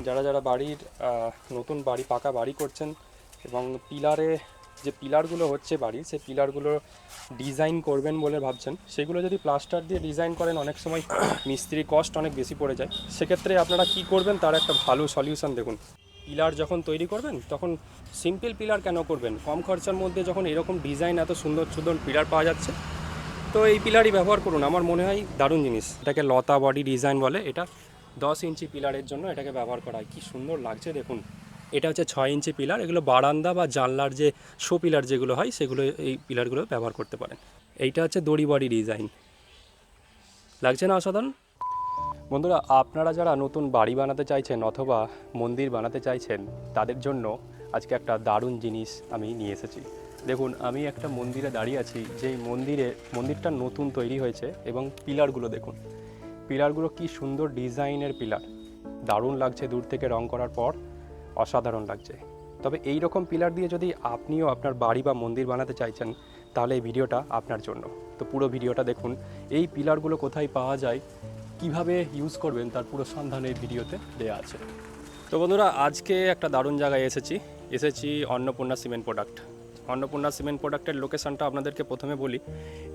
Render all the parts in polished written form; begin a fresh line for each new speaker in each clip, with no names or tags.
যারা যারা বাড়ির নতুন বাড়ি পাকা বাড়ি করছেন এবং পিলারে যে পিলারগুলো হচ্ছে বাড়ির সেই পিলারগুলো ডিজাইন করবেন বলে ভাবছেন, সেগুলো যদি প্লাস্টার দিয়ে ডিজাইন করেন অনেক সময় মিস্ত্রি কস্ট অনেক বেশি পড়ে যায়। সেক্ষেত্রে আপনারা কি করবেন তার একটা ভালো সলিউশন দেখুন। পিলার যখন তৈরি করবেন তখন সিম্পল পিলার কেন করবেন, কম খরচার মধ্যে যখন এরকম ডিজাইন এত সুন্দর সুন্দর পিলার পাওয়া যাচ্ছে তো এই পিলারই ব্যবহার করুন। আমার মনে হয় দারুণ জিনিস। এটাকে লতা বডি ডিজাইন বলে। এটা 10 ইঞ্চি পিলারের জন্য এটাকে ব্যবহার করা হয়। কী সুন্দর লাগছে দেখুন। এটা হচ্ছে 6 ইঞ্চি পিলার। এগুলো বারান্দা বা জানলার যে শো পিলার যেগুলো হয় সেগুলো এই পিলারগুলো ব্যবহার করতে পারেন। এইটা হচ্ছে দড়ি বডি ডিজাইন। লাগছে না অসাধারণ? বন্ধুরা, আপনারা যারা নতুন বাড়ি বানাতে চাইছেন অথবা মন্দির বানাতে চাইছেন তাদের জন্য আজকে একটা দারুণ জিনিস আমি নিয়ে এসেছি। দেখুন, আমি একটা মন্দিরে দাঁড়িয়ে আছি, যেই মন্দিরটা নতুন তৈরি হয়েছে এবং পিলারগুলো দেখুন। পিলারগুলো কি সুন্দর ডিজাইনের পিলার, দারুণ লাগছে। দূর থেকে রং করার পর অসাধারণ লাগছে। তবে এই রকম পিলার দিয়ে যদি আপনিও আপনার বাড়ি বা মন্দির বানাতে চাইছেন তাহলে এই ভিডিওটা আপনার জন্য। তো পুরো ভিডিওটা দেখুন। এই পিলারগুলো কোথায় পাওয়া যায়, কিভাবে ইউজ করবেন তার পুরো সন্ধান এই ভিডিওতে দেওয়া আছে। তো বন্ধুরা, আজকে একটা দারুণ জায়গায় এসেছি Annapurna cement product. Annapurna cement প্রোডাক্টের লোকেশনটা আপনাদেরকে প্রথমে বলি।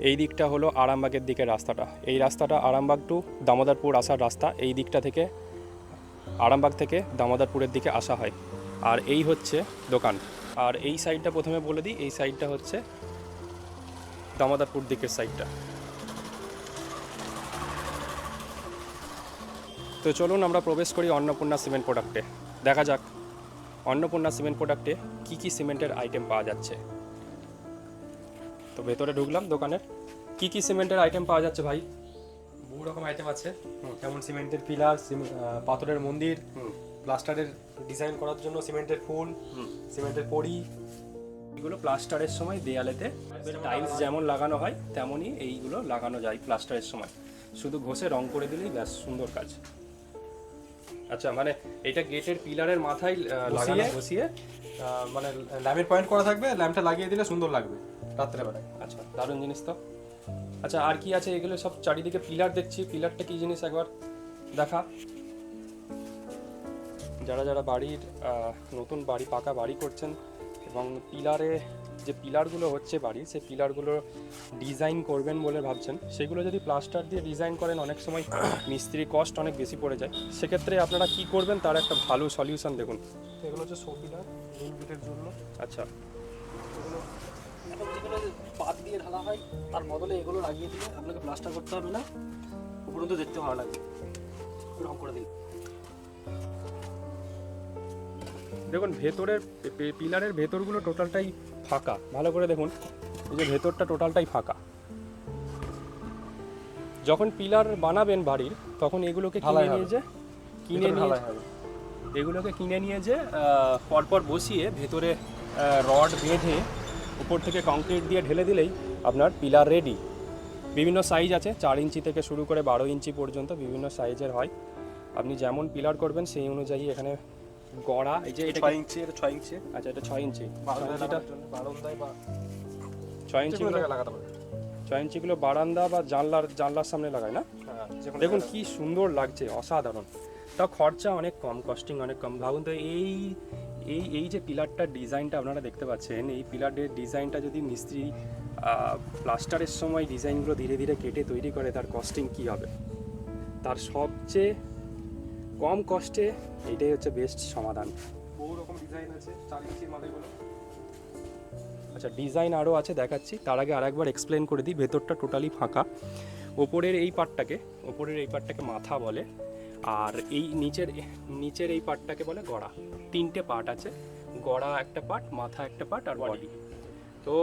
এই দিকটা হলো আরামবাগের দিকে রাস্তাটা। এই রাস্তাটা আরামবাগ টু দামোদরপুর আসার রাস্তা। এই দিকটা থেকে আরামবাগ থেকে দামোদরপুরের দিকে আসা হয়। আর এই হচ্ছে দোকান। আর এই সাইডটা প্রথমে বলে দিই, এই সাইডটা হচ্ছে দামোদরপুর দিকের সাইডটা। তো চলুন আমরা প্রবেশ করি অন্নপূর্ণা সিমেন্ট প্রোডাক্টে। দেখা যাক অন্নপূর্ণা সিমেন্ট প্রোডাক্টে কী কী সিমেন্টের আইটেম পাওয়া যাচ্ছে। তো ভেতরে ঢুকলাম দোকানের। কী কী সিমেন্টের আইটেম পাওয়া যাচ্ছে ভাই?
বহু রকম আইটেম আছে, যেমন সিমেন্টের পিলার, পাথরের মন্দির, প্লাস্টারের ডিজাইন করার জন্য সিমেন্টের ফুল, সিমেন্টের পড়ি।
এগুলো প্লাস্টারের সময় দেয়ালেতে টাইলস যেমন লাগানো হয় তেমনই এইগুলো লাগানো যায় প্লাস্টারের সময়। শুধু ঘষে রং করে দিলেই ব্যাস, সুন্দর কাজ। আচ্ছা, মানে এটা গেটের পিলারের মাথায় লাগানো, বসিয়ে
মানে ল্যাম্পের পয়েন্ট করা থাকবে, ল্যাম্পটা লাগিয়ে দিলে সুন্দর লাগবে রাত্রেবেলায়।
আচ্ছা, দারুণ জিনিস তো। আচ্ছা, আর কি আছে? এগুলো সব চারিদিকে পিলার দেখছি। পিলারটা কি জিনিস একবার দেখা। যারা যারা বাড়ির নতুন বাড়ি পাকা বাড়ি করছেন এবং পিলারে যে পিলারগুলো হচ্ছে বাড়ির সেই পিলারগুলো ডিজাইন করবেন বলে ভাবছেন, সেগুলো যদি প্লাস্টার দিয়ে ডিজাইন করেন অনেক সময় মিস্ত্রি কস্ট অনেক বেশি পড়ে যায়। সেক্ষেত্রে আপনারা কি করবেন তার একটা ভালো সলিউশন দেখুন।
এগুলো হচ্ছে শো পিলার, মেইন গেটের জন্য।
আচ্ছা,
এগুলো এখন যেগুলো পাত দিয়ে ঢালা হয় তার বদলে এগুলো লাগিয়ে দিলে আপনাকে প্লাস্টার করতে হবে না, উপরন্ত দেখতে ভালো লাগবে রং করে দিন।
দেখুন ভেতরের পিলারের ভেতরগুলো টোটালটাই ফাঁকা। ভালো করে দেখুন, এই যে ভেতরটা টোটালটাই ফাঁকা। যখন পিলার বানাবেন বাড়ির তখন এগুলোকে কিনে নিয়ে যে পরপর বসিয়ে ভেতরে রড বেঁধে উপর থেকে কংক্রিট দিয়ে ঢেলে দিলেই আপনার পিলার রেডি। বিভিন্ন সাইজ আছে, 4 ইঞ্চি থেকে শুরু করে 12 ইঞ্চি পর্যন্ত বিভিন্ন সাইজের হয়। আপনি যেমন পিলার করবেন সেই অনুযায়ী এখানে গড়া। এই যে এটা
6 ইঞ্চি, এটা 6 ইঞ্চি।
আচ্ছা, এটা 6 ইঞ্চি।
6 ইঞ্চিগুলো লাগাতে পারবে।
6 ইঞ্চিগুলো বারান্দা বা জানলার সামনে লাগায় না? দেখুন কি সুন্দর লাগছে, অসাধারণ। তাও খরচা অনেক কম, কস্টিং অনেক কম। ভাবুন তো, এই যে পিলারটার ডিজাইনটা আপনারা দেখতে পাচ্ছেন, এই পিলারের ডিজাইনটা যদি মিস্ত্রি প্লাস্টারের সময় ডিজাইনগুলো ধীরে ধীরে কেটে তৈরি করে, তার কস্টিং কী হবে? তার সবচেয়ে কম কস্টে এইটাই হচ্ছে বেস্ট সমাধান।
বহু রকম ডিজাইন আছে 4 ইঞ্চির মাথাগুলো।
আচ্ছা, ডিজাইন আরও আছে, দেখাচ্ছি। তার আগে আরেকবার এক্সপ্লেন করে দিই। ভেতরটা টোটালি ফাঁকা। ওপরের এই পার্টটাকে মাথা বলে, আর এই নিচের এই পার্টটাকে বলে গড়া। 3টে পার্ট আছে, গড়া একটা পার্ট, মাথা একটা পার্ট আর বডি। তো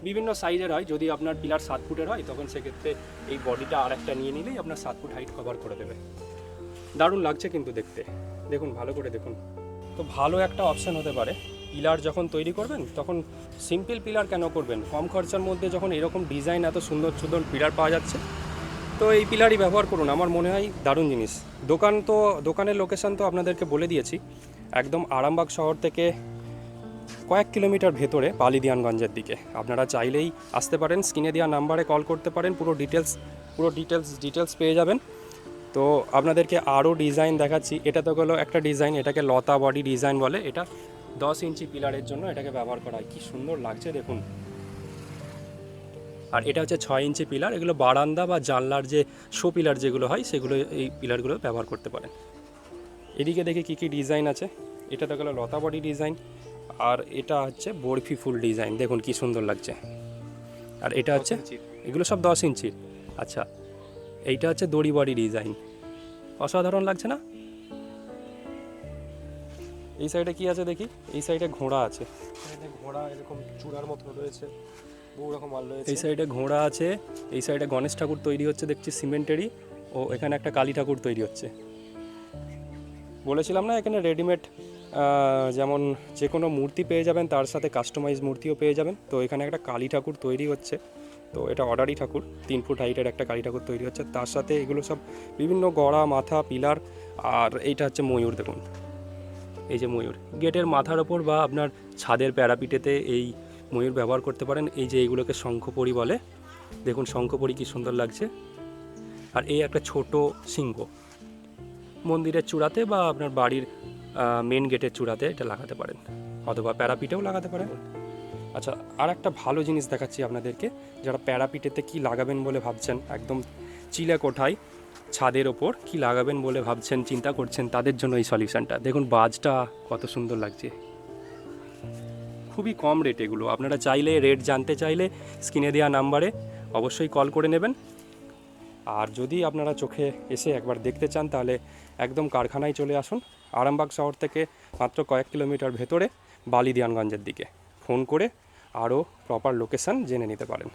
বিভিন্ন সাইজের হয়। যদি আপনার পিলার 7 ফুটের হয় তখন সেক্ষেত্রে এই বডিটা আর একটা নিয়ে নিলেই আপনার 7 ফুট হাইট কভার করে দেবে। দারুণ লাগছে কিন্তু দেখতে। দেখুন, ভালো করে দেখুন। তো ভালো একটা অপশান হতে পারে। পিলার যখন তৈরি করবেন তখন সিম্পল পিলার কেন করবেন, কম খরচার মধ্যে যখন এরকম ডিজাইন এত সুন্দর সুন্দর পিলার পাওয়া যাচ্ছে তো এই পিলারই ব্যবহার করুন। আমার মনে হয় দারুণ জিনিস। দোকানের লোকেশান তো আপনাদেরকে বলে দিয়েছি। একদম আরামবাগ শহর থেকে কয়েক কিলোমিটার ভেতরে বালিদিয়ানগঞ্জের দিকে। আপনারা চাইলেই আসতে পারেন, স্ক্রিনে দেওয়া নাম্বারে কল করতে পারেন, পুরো ডিটেলস পেয়ে যাবেন। তো আপনাদেরকে আরও ডিজাইন দেখাচ্ছি। এটা তো হলো একটা ডিজাইন, এটাকে লতা বডি ডিজাইন বলে। এটা 10 ইঞ্চি পিলারের জন্য এটাকে ব্যবহার করা হয়। কী সুন্দর লাগছে দেখুন। আর এটা হচ্ছে 6 ইঞ্চি পিলার। এগুলো বারান্দা বা জানলার যে শো পিলার যেগুলো হয় সেগুলো এই পিলারগুলো ব্যবহার করতে পারেন। এদিকে দেখি কী কী ডিজাইন আছে। এটা তো গেলো লতা বডি ডিজাইন, আর এটা হচ্ছে বরফি ফুল ডিজাইন, দেখুন কি সুন্দর লাগছে। আর এটা হচ্ছে, এগুলো সব 10 ইঞ্চির। আচ্ছা, এইটা হচ্ছে দড়ি বডি ডিজাইন, অসাধারণ লাগছে না? এই সাইডে কি আছে দেখি, এই সাইডে ঘোড়া আছে,
এখানে ঘোড়া এরকম চূড়ার মতো রয়েছে, বহু রকম মাল রয়েছে।
এই সাইডে ঘোড়া আছে, এই সাইডে গণেশ ঠাকুর তৈরি হচ্ছে দেখছি সিমেন্টেরই, ও এখানে একটা কালী ঠাকুর তৈরি হচ্ছে। বলেছিলাম না এখানে রেডিমেড যেমন যে কোনো মূর্তি পেয়ে যাবেন, তার সাথে কাস্টমাইজ মূর্তিও পেয়ে যাবেন। তো এখানে একটা কালী ঠাকুর তৈরি হচ্ছে, তো এটা অর্ডারি ঠাকুর, 3 ফুট হাইটের একটা কালী ঠাকুর তৈরি হচ্ছে। তার সাথে এগুলো সব বিভিন্ন গড়া, মাথা, পিলার। আর এইটা হচ্ছে ময়ূর, দেখুন এই যে ময়ূর, গেটের মাথার ওপর বা আপনার ছাদের প্যারাপিটেতে এই ময়ূর ব্যবহার করতে পারেন। এই যে এইগুলোকে শঙ্খপরি বলে, দেখুন শঙ্খপরি কি সুন্দর লাগছে। আর এই একটা ছোট সিংহ, মন্দিরের চূড়াতে বা আপনার বাড়ির মেন গেটের চূড়াতে এটা লাগাতে পারেন, অথবা প্যারাপিটেও লাগাতে পারেন। আচ্ছা, আর একটা ভালো জিনিস দেখাচ্ছি আপনাদেরকে। যারা প্যারাপিটেতে কি লাগাবেন বলে ভাবছেন, একদম চিলে কোঠায় ছাদের ওপর কি লাগাবেন বলে ভাবছেন, চিন্তা করছেন, তাদের জন্য এই সলিউশনটা দেখুন। বাজটা কত সুন্দর লাগছে, খুবই কম রেট এগুলো। আপনারা চাইলে, রেট জানতে চাইলে স্ক্রিনে দেওয়া নাম্বারে অবশ্যই কল করে নেবেন। আর যদি আপনারা চোখে এসে একবার দেখতে চান, তাহলে একদম কারখানায় চলে আসুন। আরামবাগ শহর থেকে মাত্র কয়েক কিলোমিটার ভেতরে, বালিদিয়ানগঞ্জের দিকে। ফোন করে আরও প্রপার লোকেশান জেনে নিতে পারেন।